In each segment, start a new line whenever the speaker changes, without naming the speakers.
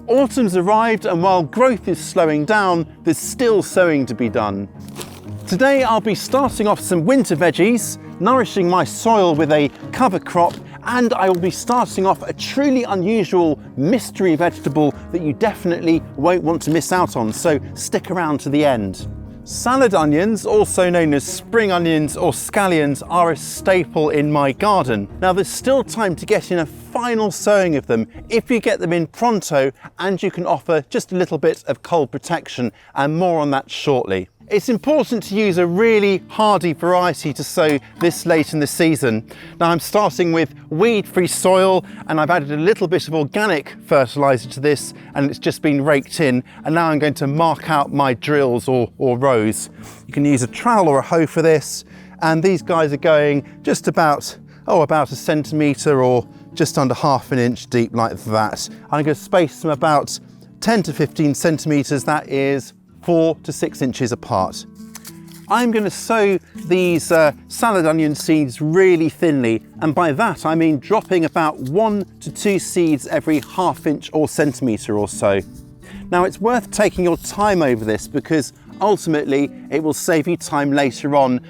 Autumn's arrived, and while growth is slowing down, there's still sowing to be done. Today I'll be starting off some winter veggies, nourishing my soil with a cover crop, and I will be starting off a truly unusual mystery vegetable that you definitely won't want to miss out on, so stick around to the end. Salad onions, also known as spring onions or scallions, are a staple in my garden. Now there's still time to get in a final sowing of them if you get them in pronto, and you can offer just a little bit of cold protection, and more on that shortly. It's important to use a really hardy variety to sow this late in the season. Now I'm starting with weed-free soil, and I've added a little bit of organic fertiliser to this, and it's just been raked in, and now I'm going to mark out my drills or rows. You can use a trowel or a hoe for this, and these guys are going just about a centimetre or just under ½ inch deep like that. I'm going to space them about 10 to 15 centimetres, that is 4 to 6 inches apart. I'm going to sow these salad onion seeds really thinly, and by that I mean dropping about 1 to 2 seeds every ½ inch or centimetre or so. Now it's worth taking your time over this, because ultimately it will save you time later on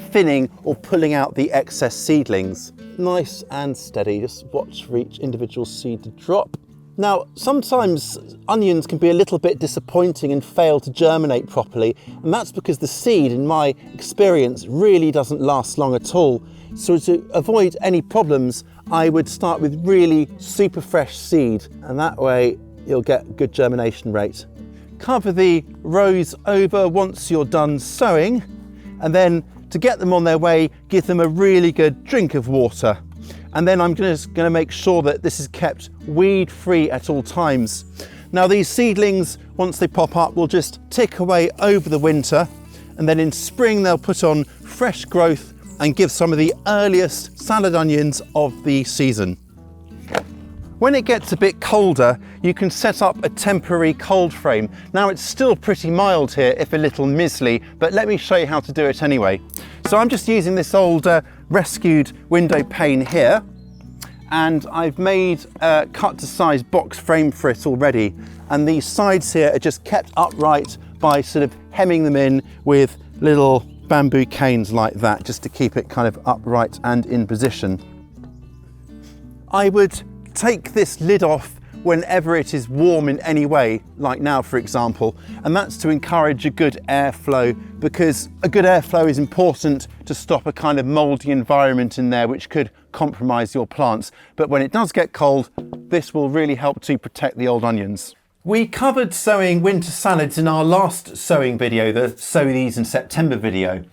thinning or pulling out the excess seedlings. Nice and steady, just watch for each individual seed to drop. Now, sometimes onions can be a little bit disappointing and fail to germinate properly, and that's because the seed, in my experience, really doesn't last long at all. So to avoid any problems, I would start with really super fresh seed, and that way you'll get good germination rate. Cover the rows over once you're done sowing, and then to get them on their way, give them a really good drink of water. And then I'm just going to make sure that this is kept weed-free at all times. Now these seedlings, once they pop up, will just tick away over the winter, and then in spring they'll put on fresh growth and give some of the earliest salad onions of the season. When it gets a bit colder, you can set up a temporary cold frame. Now it's still pretty mild here, if a little mizzly, but let me show you how to do it anyway. So I'm just using this old rescued window pane here, and I've made a cut to size box frame for it already, and these sides here are just kept upright by sort of hemming them in with little bamboo canes like that, just to keep it kind of upright and in position. I would take this lid off whenever it is warm in any way, like now for example, and that's to encourage a good airflow, because a good airflow is important to stop a kind of mouldy environment in there which could compromise your plants. But when it does get cold, this will really help to protect the old onions. We covered sowing winter salads in our last sowing video, the Sow These in September video,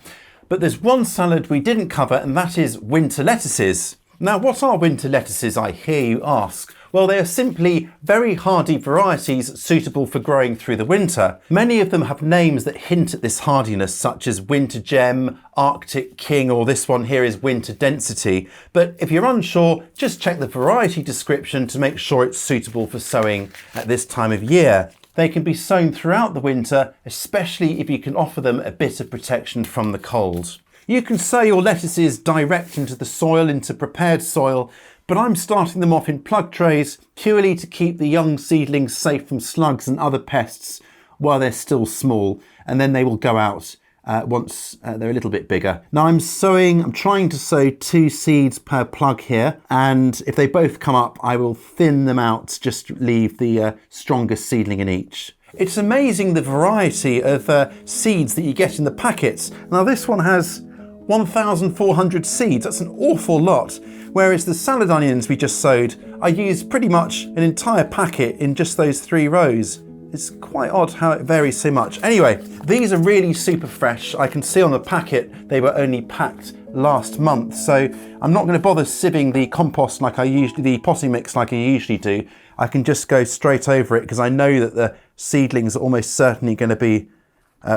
but there's one salad we didn't cover, and that is winter lettuces. Now, what are winter lettuces, I hear you ask? Well, they are simply very hardy varieties suitable for growing through the winter. Many of them have names that hint at this hardiness, such as Winter Gem, Arctic King, or this one here is Winter Density. But if you're unsure, just check the variety description to make sure it's suitable for sowing at this time of year. They can be sown throughout the winter, especially if you can offer them a bit of protection from the cold. You can sow your lettuces direct into the soil, into prepared soil, but I'm starting them off in plug trays purely to keep the young seedlings safe from slugs and other pests while they're still small, and then they will go out once they're a little bit bigger. Now I'm trying to sow 2 seeds per plug here, and if they both come up, I will thin them out, just leave the strongest seedling in each. It's amazing the variety of seeds that you get in the packets. Now this one has 1,400 seeds, that's an awful lot, whereas the salad onions we just sowed, I used pretty much an entire packet in just those 3 rows. It's quite odd how it varies so much. Anyway, these are really super fresh. I can see on the packet they were only packed last month, so I'm not going to bother sieving the compost the potting mix like I usually do. I can just go straight over it because I know that the seedlings are almost certainly going to be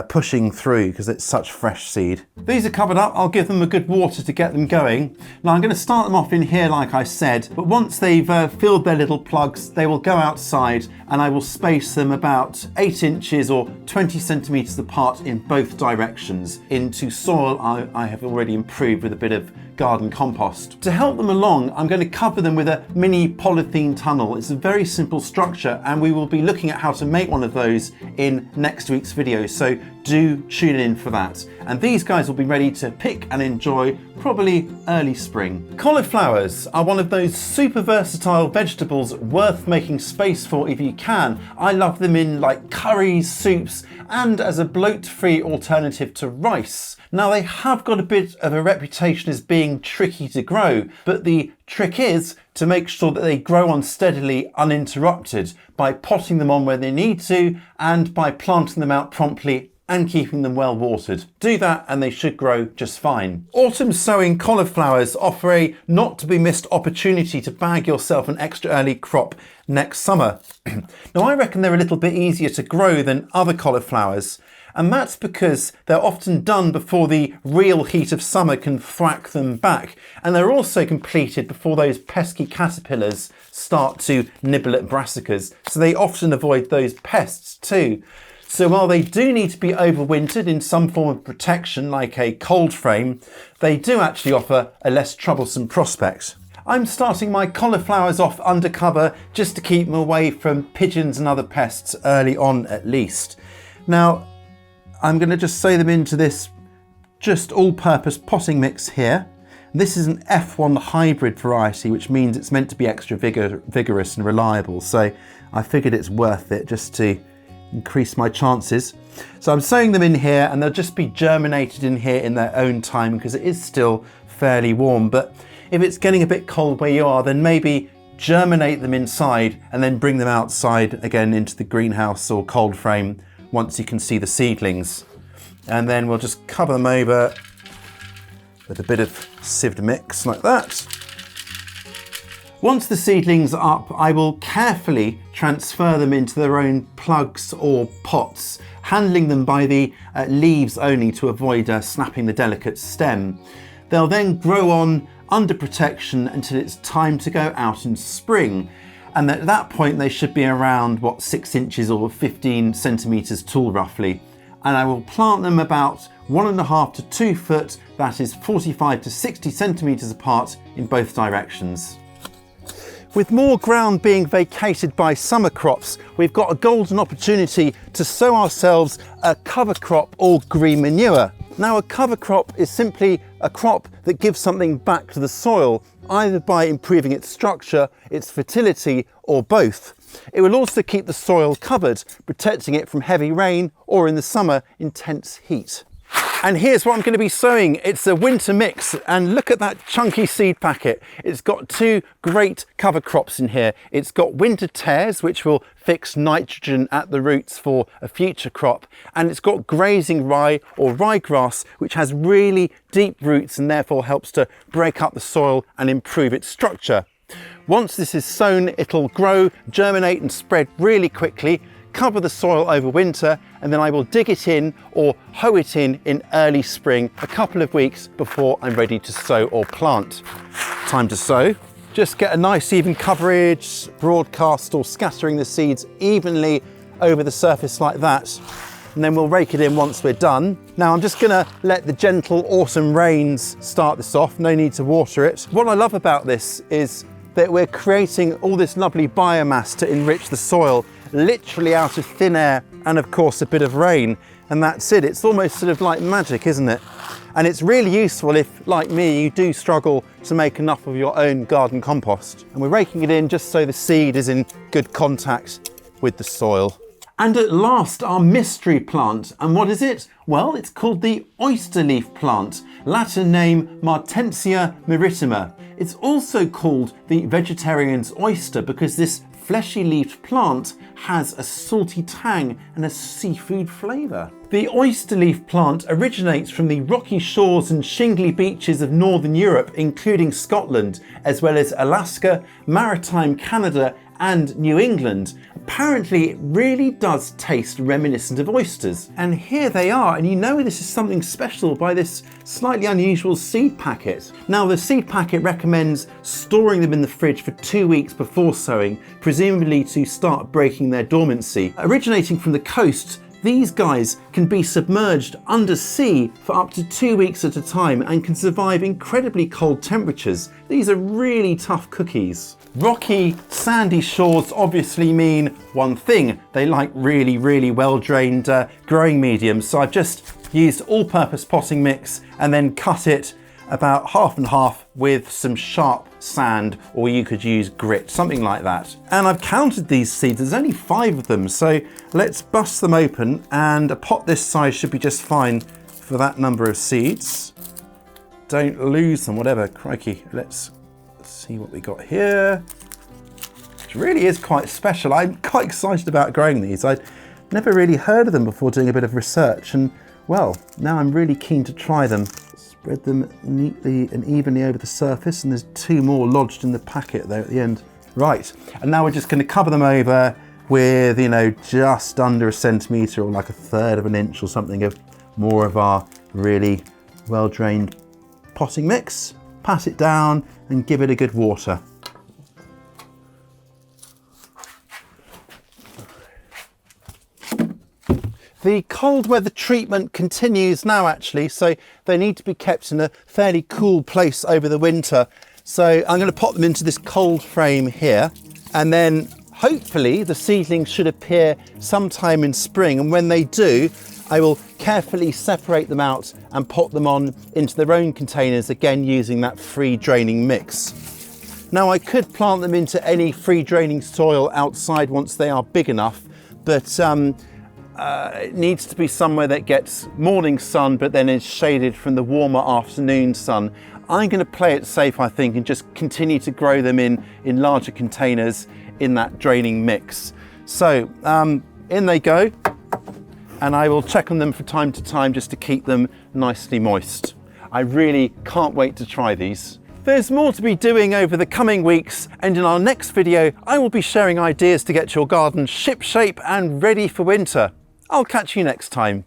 pushing through because it's such fresh seed. These are covered up. I'll give them a good water to get them going. Now I'm going to start them off in here like I said, but once they've filled their little plugs, they will go outside, and I will space them about 8 inches or 20 centimetres apart in both directions into soil I have already improved with a bit of garden compost. To help them along, I'm going to cover them with a mini polythene tunnel. It's a very simple structure, and we will be looking at how to make one of those in next week's video, so do tune in for that. And these guys will be ready to pick and enjoy probably early spring. Cauliflowers are one of those super versatile vegetables worth making space for if you can. I love them in like curries, soups, and as a bloat-free alternative to rice. Now, they have got a bit of a reputation as being tricky to grow, but the trick is to make sure that they grow on steadily uninterrupted by potting them on where they need to and by planting them out promptly and keeping them well watered. Do that and they should grow just fine. Autumn sowing cauliflowers offer a not to be missed opportunity to bag yourself an extra early crop next summer. Now, I reckon they're a little bit easier to grow than other cauliflowers, and that's because they're often done before the real heat of summer can thwack them back, and they're also completed before those pesky caterpillars start to nibble at brassicas, so they often avoid those pests too. So while they do need to be overwintered in some form of protection like a cold frame, they do actually offer a less troublesome prospect. I'm starting my cauliflowers off under cover just to keep them away from pigeons and other pests early on at least. Now, I'm going to just sow them into this just all-purpose potting mix here. This is an F1 hybrid variety, which means it's meant to be extra vigorous and reliable. So I figured it's worth it just to increase my chances. So I'm sowing them in here, and they'll just be germinated in here in their own time because it is still fairly warm. But if it's getting a bit cold where you are, then maybe germinate them inside and then bring them outside again into the greenhouse or cold frame once you can see the seedlings. And then we'll just cover them over with a bit of sieved mix like that. Once the seedlings are up, I will carefully transfer them into their own plugs or pots, handling them by the leaves only to avoid snapping the delicate stem. They'll then grow on under protection until it's time to go out in spring. And at that point, they should be around, 6 inches or 15 centimeters tall roughly. And I will plant them about 1.5 to 2 foot, that is 45 to 60 centimeters apart in both directions. With more ground being vacated by summer crops, we've got a golden opportunity to sow ourselves a cover crop or green manure. Now, a cover crop is simply a crop that gives something back to the soil, either by improving its structure, its fertility, or both. It will also keep the soil covered, protecting it from heavy rain or, in the summer, intense heat. And here's what I'm going to be sowing. It's a winter mix, and look at that chunky seed packet. It's got 2 great cover crops in here. It's got winter tares, which will fix nitrogen at the roots for a future crop, and it's got grazing rye or ryegrass, which has really deep roots and therefore helps to break up the soil and improve its structure. Once this is sown, it'll grow, germinate and spread really quickly, cover the soil over winter, and then I will dig it in or hoe it in early spring, a couple of weeks before I'm ready to sow or plant. Time to sow. Just get a nice even coverage, broadcast or scattering the seeds evenly over the surface like that. And then we'll rake it in once we're done. Now I'm just gonna let the gentle autumn rains start this off, no need to water it. What I love about this is that we're creating all this lovely biomass to enrich the soil, literally out of thin air and of course a bit of rain, and that's it. It's almost sort of like magic, isn't it? And it's really useful if, like me, you do struggle to make enough of your own garden compost. And we're raking it in just so the seed is in good contact with the soil. And at last, our mystery plant. And what is it? Well, it's called the oyster leaf plant, Latin name Martensia maritima. It's also called the vegetarian's oyster because this fleshy-leafed plant has a salty tang and a seafood flavour. The oyster leaf plant originates from the rocky shores and shingly beaches of northern Europe, including Scotland, as well as Alaska, maritime Canada and New England. Apparently it really does taste reminiscent of oysters. And here they are, and you know this is something special by this slightly unusual seed packet. Now the seed packet recommends storing them in the fridge for 2 weeks before sowing, presumably to start breaking their dormancy. Originating from the coast, These guys can be submerged under sea for up to 2 weeks at a time and can survive incredibly cold temperatures. These are really tough cookies. Rocky, sandy shores obviously mean one thing. They like really, really well-drained growing mediums. So I've just used all-purpose potting mix and then cut it about half and half with some sharp sand, or you could use grit, something like that. And I've counted these seeds, there's only 5 of them, so let's bust them open, and a pot this size should be just fine for that number of seeds. Don't lose them, whatever, crikey. Let's see what we got here. It really is quite special. I'm quite excited about growing these. I'd never really heard of them before doing a bit of research, and well, now I'm really keen to try them. Spread them neatly and evenly over the surface, and there's 2 more lodged in the packet there at the end. Right, and now we're just going to cover them over with, you know, just under 1 centimetre or like 1/3 of an inch or something of more of our really well-drained potting mix. Pat it down and give it a good water. The cold weather treatment continues now actually, so they need to be kept in a fairly cool place over the winter. So I'm going to pop them into this cold frame here, and then hopefully the seedlings should appear sometime in spring, and when they do, I will carefully separate them out and pop them on into their own containers, again using that free draining mix. Now I could plant them into any free draining soil outside once they are big enough, but it needs to be somewhere that gets morning sun but then is shaded from the warmer afternoon sun. I'm going to play it safe, I think, and just continue to grow them in larger containers in that draining mix. So in they go, and I will check on them from time to time just to keep them nicely moist. I really can't wait to try these. There's more to be doing over the coming weeks, and in our next video I will be sharing ideas to get your garden shipshape and ready for winter. I'll catch you next time.